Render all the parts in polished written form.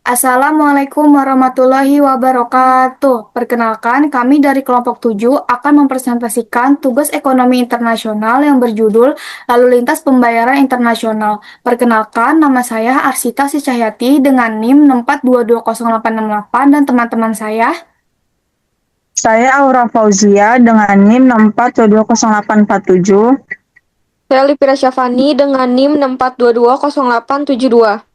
Assalamualaikum warahmatullahi wabarakatuh. Perkenalkan, kami dari kelompok 7 akan mempresentasikan tugas ekonomi internasional yang berjudul Lalu Lintas Pembayaran Internasional. Perkenalkan, nama saya Arsita Sicahyati dengan NIM 6422088 dan teman-teman saya. Saya Aura Fauzia dengan NIM 6420847. Saya Lipira Syafani dengan NIM 642200872.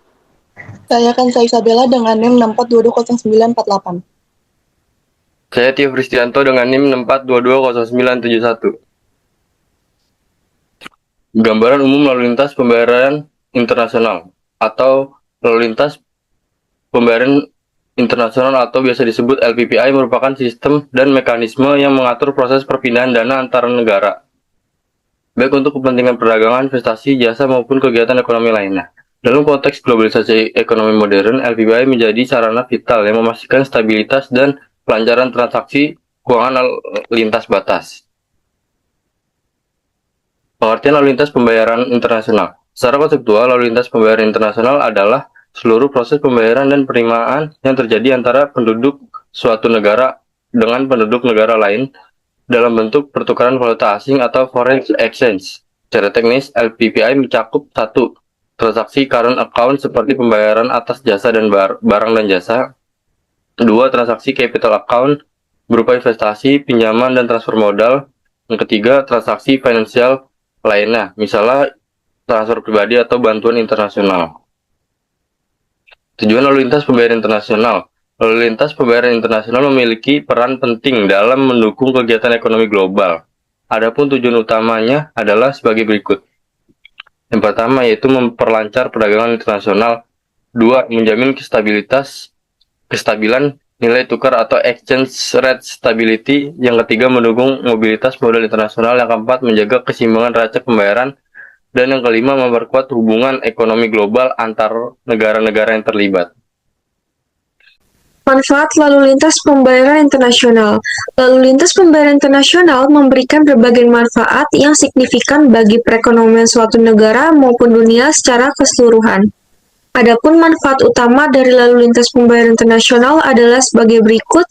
Saya Kansa Isabella dengan NIM 642200948. Saya Tio Kristianto dengan NIM 642200971. Gambaran umum lalu lintas pembayaran internasional atau lalu lintas pembayaran internasional atau biasa disebut LPPI merupakan sistem dan mekanisme yang mengatur proses perpindahan dana antar negara, baik untuk kepentingan perdagangan, investasi, jasa maupun kegiatan ekonomi lainnya. Dalam konteks globalisasi ekonomi modern, LPPI menjadi sarana vital yang memastikan stabilitas dan kelancaran transaksi keuangan lintas batas. Pengertian lalu lintas pembayaran internasional. Secara konseptual, lalu lintas pembayaran internasional adalah seluruh proses pembayaran dan penerimaan yang terjadi antara penduduk suatu negara dengan penduduk negara lain dalam bentuk pertukaran valuta asing atau foreign exchange. Secara teknis, LPPI mencakup 1. Transaksi current account seperti pembayaran atas jasa dan barang dan jasa. 2. Transaksi capital account berupa investasi, pinjaman, dan transfer modal. Yang ketiga, transaksi finansial lainnya, misalnya transfer pribadi atau bantuan internasional. Tujuan lalu lintas pembayaran internasional. Lalu lintas pembayaran internasional memiliki peran penting dalam mendukung kegiatan ekonomi global. Adapun tujuan utamanya adalah sebagai berikut. Yang pertama yaitu memperlancar perdagangan internasional. 2. Menjamin kestabilan nilai tukar atau exchange rate stability. Yang ketiga mendukung mobilitas modal internasional. Yang keempat menjaga keseimbangan neraca pembayaran. Dan yang kelima memperkuat hubungan ekonomi global antar negara-negara yang terlibat. Manfaat lalu lintas pembayaran internasional. Lalu lintas pembayaran internasional memberikan berbagai manfaat yang signifikan bagi perekonomian suatu negara maupun dunia secara keseluruhan. Adapun manfaat utama dari lalu lintas pembayaran internasional adalah sebagai berikut.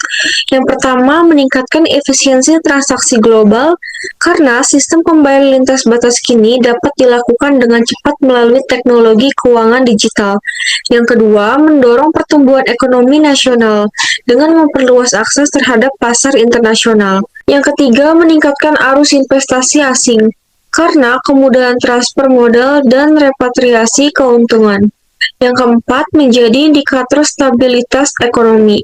Yang pertama, meningkatkan efisiensi transaksi global karena sistem pembayaran lintas batas kini dapat dilakukan dengan cepat melalui teknologi keuangan digital. Yang kedua, mendorong pertumbuhan ekonomi nasional dengan memperluas akses terhadap pasar internasional. Yang ketiga, meningkatkan arus investasi asing karena kemudahan transfer modal dan repatriasi keuntungan. Yang keempat, menjadi indikator stabilitas ekonomi,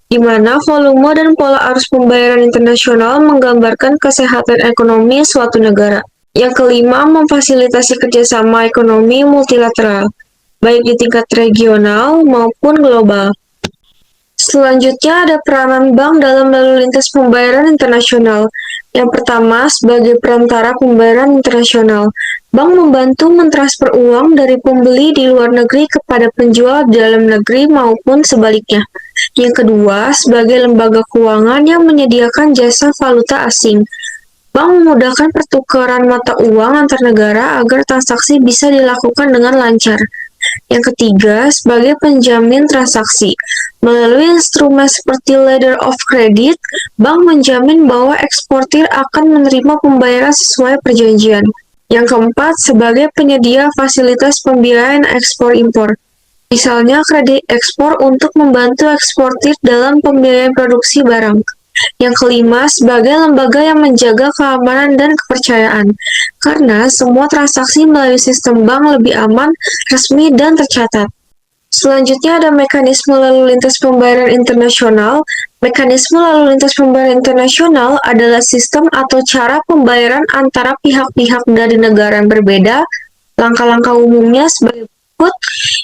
di mana volume dan pola arus pembayaran internasional menggambarkan kesehatan ekonomi suatu negara. Yang kelima, memfasilitasi kerjasama ekonomi multilateral, baik di tingkat regional maupun global. Selanjutnya ada peranan bank dalam lalu lintas pembayaran internasional. Yang pertama, sebagai perantara pembayaran internasional, bank membantu mentransfer uang dari pembeli di luar negeri kepada penjual di dalam negeri maupun sebaliknya. Yang kedua, sebagai lembaga keuangan yang menyediakan jasa valuta asing. Bank memudahkan pertukaran mata uang antar negara agar transaksi bisa dilakukan dengan lancar. Yang ketiga, sebagai penjamin transaksi. Melalui instrumen seperti letter of credit, bank menjamin bahwa eksportir akan menerima pembayaran sesuai perjanjian. Yang keempat, sebagai penyedia fasilitas pembiayaan ekspor-impor. Misalnya kredit ekspor untuk membantu eksportir dalam pembiayaan produksi barang. Yang kelima, sebagai lembaga yang menjaga keamanan dan kepercayaan, karena semua transaksi melalui sistem bank lebih aman, resmi, dan tercatat. Selanjutnya ada mekanisme lalu lintas pembayaran internasional. Mekanisme lalu lintas pembayaran internasional adalah sistem atau cara pembayaran antara pihak-pihak dari negara yang berbeda. Langkah-langkah umumnya sebagai berikut.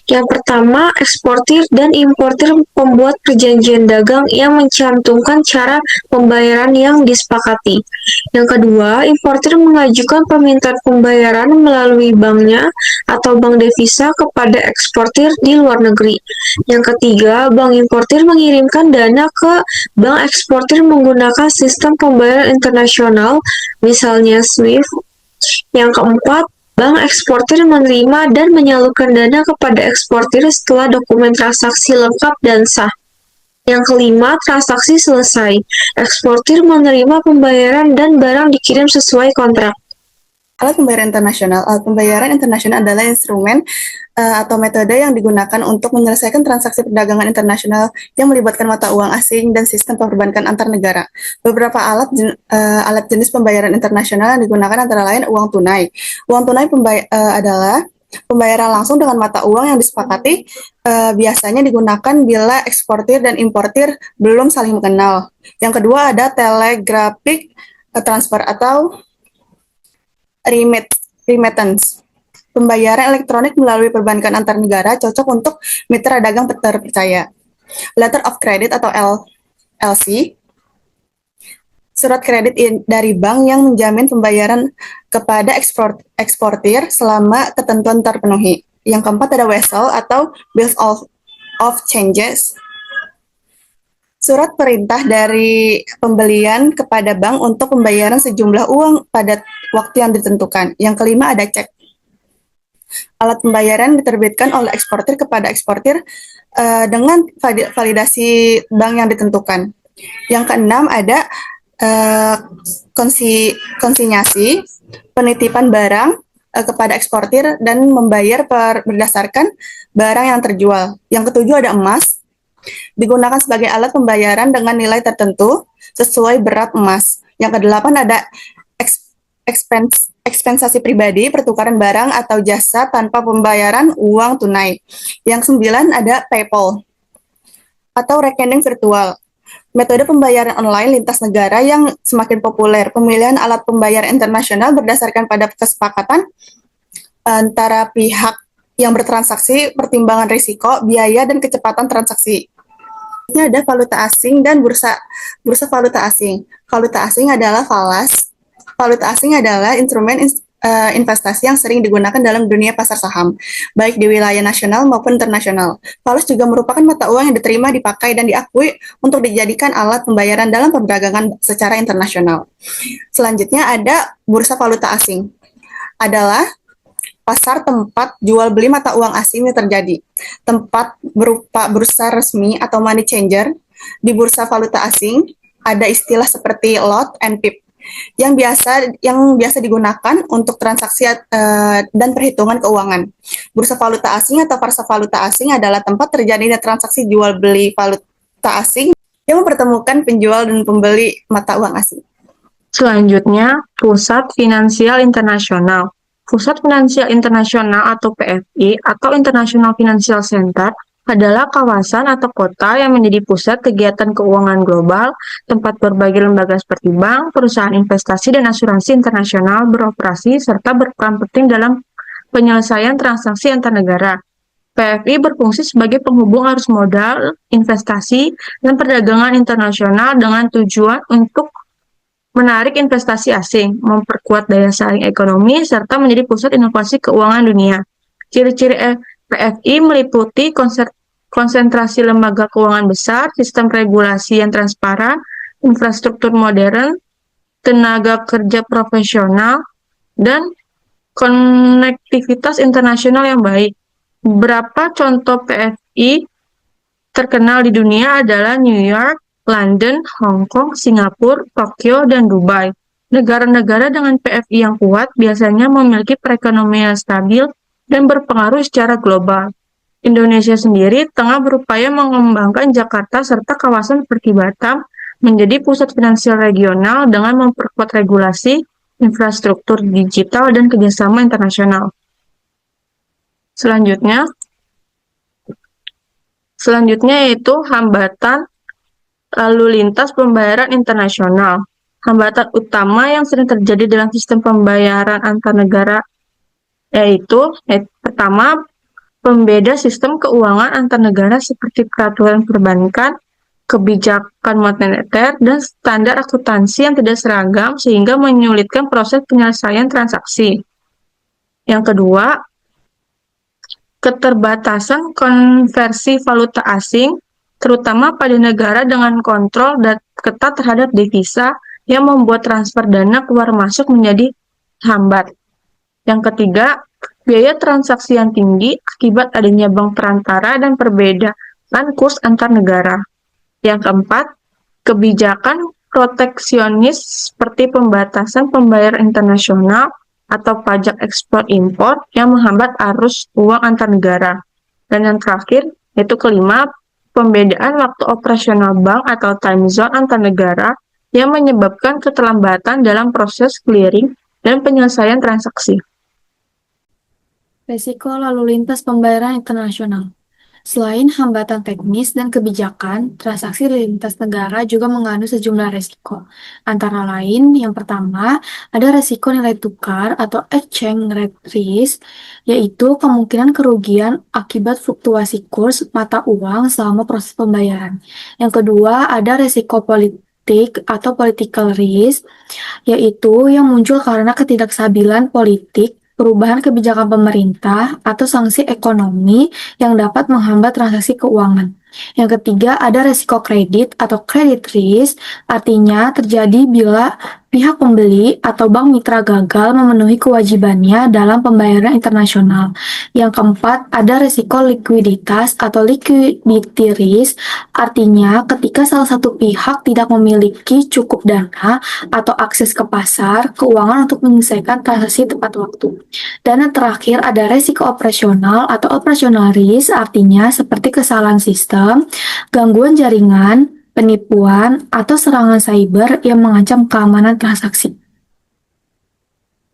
Yang pertama, eksportir dan importir pembuat perjanjian dagang yang mencantumkan cara pembayaran yang disepakati. Yang kedua, importir mengajukan permintaan pembayaran melalui banknya atau bank devisa kepada eksportir di luar negeri. Yang ketiga, bank importir mengirimkan dana ke bank eksportir menggunakan sistem pembayaran internasional, misalnya SWIFT. Yang keempat, Bank eksportir menerima dan menyalurkan dana kepada eksportir setelah dokumen transaksi lengkap dan sah. Yang kelima, transaksi selesai. Eksportir menerima pembayaran dan barang dikirim sesuai kontrak. Alat pembayaran internasional. Alat pembayaran internasional adalah instrumen atau metode yang digunakan untuk menyelesaikan transaksi perdagangan internasional yang melibatkan mata uang asing dan sistem perbankan antar negara. Beberapa alat jenis pembayaran internasional yang digunakan antara lain uang tunai. Uang tunai adalah pembayaran langsung dengan mata uang yang disepakati, biasanya digunakan bila eksportir dan importir belum saling mengenal. Yang kedua ada telegraphic transfer atau remittance. Pembayaran elektronik melalui perbankan antar negara cocok untuk mitra dagang terpercaya. Letter of credit atau LC, surat kredit dari bank yang menjamin pembayaran kepada eksportir selama ketentuan terpenuhi. Yang keempat ada wesel atau bills of changes, surat perintah dari pembelian kepada bank untuk pembayaran sejumlah uang pada waktu yang ditentukan. Yang kelima ada cek. Alat pembayaran diterbitkan oleh eksportir kepada eksportir dengan validasi bank yang ditentukan. Yang keenam ada konsinyasi, penitipan barang kepada eksportir dan membayar berdasarkan barang yang terjual. Yang ketujuh ada emas, digunakan sebagai alat pembayaran dengan nilai tertentu sesuai berat emas. Yang kedelapan ada ekspensasi pribadi, pertukaran barang atau jasa tanpa pembayaran uang tunai. Yang sembilan ada PayPal atau rekening virtual, metode pembayaran online lintas negara yang semakin populer. Pemilihan alat pembayar internasional berdasarkan pada kesepakatan antara pihak yang bertransaksi, pertimbangan risiko, biaya, dan kecepatan transaksi. Ini ada valuta asing dan bursa valuta asing. Valuta asing adalah falas. Valuta asing adalah instrumen investasi yang sering digunakan dalam dunia pasar saham, baik di wilayah nasional maupun internasional. Falas juga merupakan mata uang yang diterima, dipakai, dan diakui untuk dijadikan alat pembayaran dalam perdagangan secara internasional. Selanjutnya ada bursa valuta asing. Adalah pasar tempat jual beli mata uang asing yang terjadi. Tempat berupa bursa resmi atau money changer. Di bursa valuta asing ada istilah seperti lot and pip yang biasa digunakan untuk transaksi dan perhitungan keuangan. Bursa valuta asing atau pasar valuta asing adalah tempat terjadinya transaksi jual beli valuta asing yang mempertemukan penjual dan pembeli mata uang asing. Selanjutnya, Pusat Finansial Internasional. Pusat Finansial Internasional atau PFI atau International Financial Center adalah kawasan atau kota yang menjadi pusat kegiatan keuangan global, tempat berbagai lembaga seperti bank, perusahaan investasi, dan asuransi internasional beroperasi serta berperan penting dalam penyelesaian transaksi antar negara. PFI berfungsi sebagai penghubung arus modal, investasi, dan perdagangan internasional dengan tujuan untuk menarik investasi asing, memperkuat daya saing ekonomi, serta menjadi pusat inovasi keuangan dunia. Ciri-ciri PFI meliputi konsentrasi lembaga keuangan besar, sistem regulasi yang transparan, infrastruktur modern, tenaga kerja profesional, dan konektivitas internasional yang baik. Beberapa contoh PFI terkenal di dunia adalah New York, London, Hong Kong, Singapura, Tokyo, dan Dubai. Negara-negara dengan PFI yang kuat biasanya memiliki perekonomian stabil dan berpengaruh secara global. Indonesia sendiri tengah berupaya mengembangkan Jakarta serta kawasan seperti Batam menjadi pusat finansial regional dengan memperkuat regulasi, infrastruktur digital, dan kerjasama internasional. Selanjutnya yaitu hambatan lalu lintas pembayaran internasional. Hambatan utama yang sering terjadi dalam sistem pembayaran antar negara yaitu pertama, pembeda sistem keuangan antar negara seperti peraturan perbankan, kebijakan moneter, dan standar akuntansi yang tidak seragam sehingga menyulitkan proses penyelesaian transaksi. Yang kedua, keterbatasan konversi valuta asing, terutama pada negara dengan kontrol dan ketat terhadap devisa yang membuat transfer dana keluar masuk menjadi hambat. Yang ketiga, biaya transaksi yang tinggi akibat adanya bank perantara dan perbedaan kurs antar negara. Yang keempat, kebijakan proteksionis seperti pembatasan pembayaran internasional atau pajak ekspor-impor yang menghambat arus uang antar negara. Dan yang terakhir, yaitu kelima, pembedaan waktu operasional bank atau time zone antar negara yang menyebabkan keterlambatan dalam proses clearing dan penyelesaian transaksi. Resiko lalu lintas pembayaran internasional. Selain hambatan teknis dan kebijakan, transaksi lintas negara juga mengandung sejumlah resiko. Antara lain, yang pertama, ada resiko nilai tukar atau exchange rate risk, yaitu kemungkinan kerugian akibat fluktuasi kurs mata uang selama proses pembayaran. Yang kedua, ada resiko politik atau political risk, yaitu yang muncul karena ketidakstabilan politik, perubahan kebijakan pemerintah, atau sanksi ekonomi yang dapat menghambat transaksi keuangan. Yang ketiga, ada resiko kredit atau credit risk, artinya terjadi bila pihak pembeli atau bank mitra gagal memenuhi kewajibannya dalam pembayaran internasional. Yang keempat, ada resiko likuiditas atau liquidity risk, artinya ketika salah satu pihak tidak memiliki cukup dana atau akses ke pasar keuangan untuk menyelesaikan transaksi tepat waktu. Dan yang terakhir ada resiko operasional atau operational risk, artinya seperti kesalahan sistem, gangguan jaringan, penipuan, atau serangan cyber yang mengancam keamanan transaksi.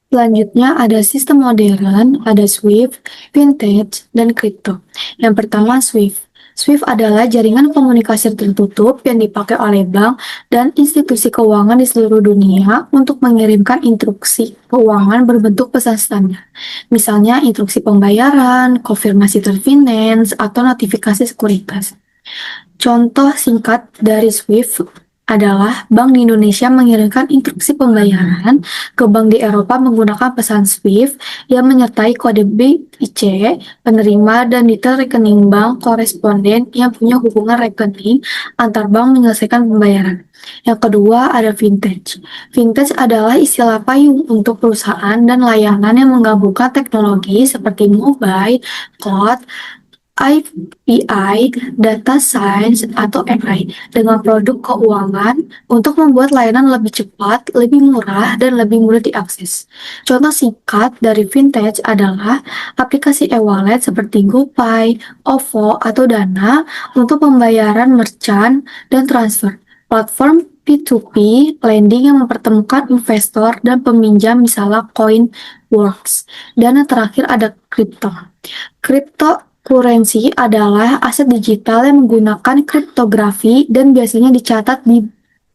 Selanjutnya ada sistem modern, ada SWIFT, vintage, dan kripto. Yang pertama SWIFT. SWIFT adalah jaringan komunikasi tertutup yang dipakai oleh bank dan institusi keuangan di seluruh dunia untuk mengirimkan instruksi keuangan berbentuk pesan standar. Misalnya instruksi pembayaran, konfirmasi terfinance, atau notifikasi sekuritas. Contoh singkat dari SWIFT adalah Bank di Indonesia mengirimkan instruksi pembayaran ke bank di Eropa menggunakan pesan SWIFT yang menyertai kode BIC, penerima, dan detail rekening bank koresponden yang punya hubungan rekening antar bank menyelesaikan pembayaran. Yang kedua ada vintage. Vintage adalah istilah payung untuk perusahaan dan layanan yang menggabungkan teknologi seperti mobile, cloud, API, data science, atau AI dengan produk keuangan untuk membuat layanan lebih cepat, lebih murah, dan lebih mudah diakses. Contoh singkat dari vintage adalah aplikasi e-wallet seperti GoPay, OVO, atau Dana untuk pembayaran merchant dan transfer. Platform P2P lending yang mempertemukan investor dan peminjam misalnya Coinworks. Dan yang terakhir ada kripto. Cryptocurrency adalah aset digital yang menggunakan kriptografi dan biasanya dicatat di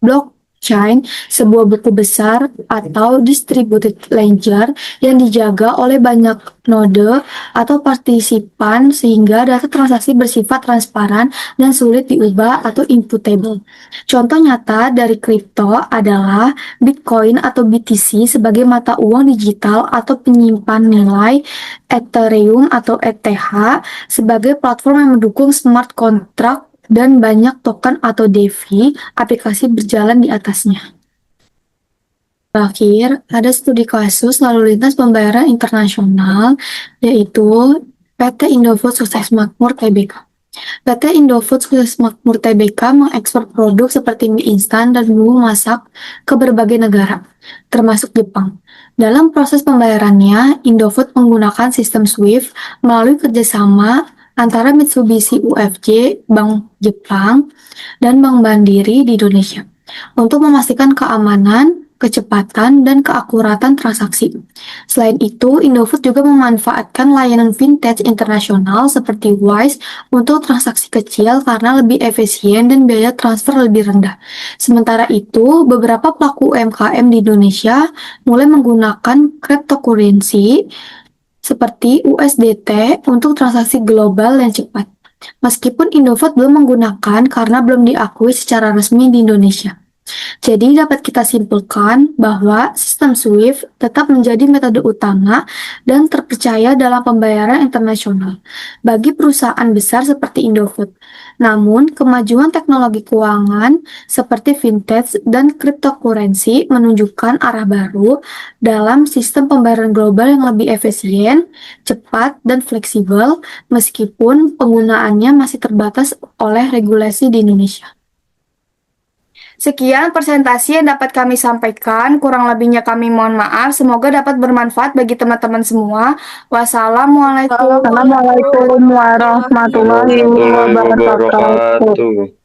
blockchain, sebuah buku besar atau distributed ledger yang dijaga oleh banyak node atau partisipan sehingga data transaksi bersifat transparan dan sulit diubah atau imputable. Contoh nyata dari kripto adalah Bitcoin atau BTC sebagai mata uang digital atau penyimpan nilai, Ethereum atau ETH sebagai platform yang mendukung smart contract, dan banyak token atau DeFi aplikasi berjalan di atasnya. Terakhir, ada studi kasus lalu lintas pembayaran internasional, yaitu PT Indofood Sukses Makmur Tbk. PT Indofood Sukses Makmur Tbk mengekspor produk seperti mie instan dan bumbu masak ke berbagai negara, termasuk Jepang. Dalam proses pembayarannya, Indofood menggunakan sistem SWIFT melalui kerjasama antara Mitsubishi UFJ, Bank Jepang, dan Bank Mandiri di Indonesia untuk memastikan keamanan, kecepatan, dan keakuratan transaksi. Selain itu, Indofood juga memanfaatkan layanan vintage internasional seperti Wise untuk transaksi kecil karena lebih efisien dan biaya transfer lebih rendah. Sementara itu, beberapa pelaku UMKM di Indonesia mulai menggunakan cryptocurrency seperti USDT untuk transaksi global yang cepat. Meskipun Indofood belum menggunakan karena belum diakui secara resmi di Indonesia. Jadi dapat kita simpulkan bahwa sistem sistem SWIFT tetap menjadi metode utama dan terpercaya dalam pembayaran internasional bagi perusahaan besar seperti Indofood. Namun, kemajuan teknologi keuangan seperti fintech dan cryptocurrency menunjukkan arah baru dalam sistem pembayaran global yang lebih efisien, cepat, dan fleksibel, meskipun penggunaannya masih terbatas oleh regulasi di Indonesia. Sekian presentasi yang dapat kami sampaikan, kurang lebihnya kami mohon maaf, semoga dapat bermanfaat bagi teman-teman semua. Wassalamualaikum Assalamualaikum warahmatullahi Warahmatullahi wabarakatuh. wabarakatuh.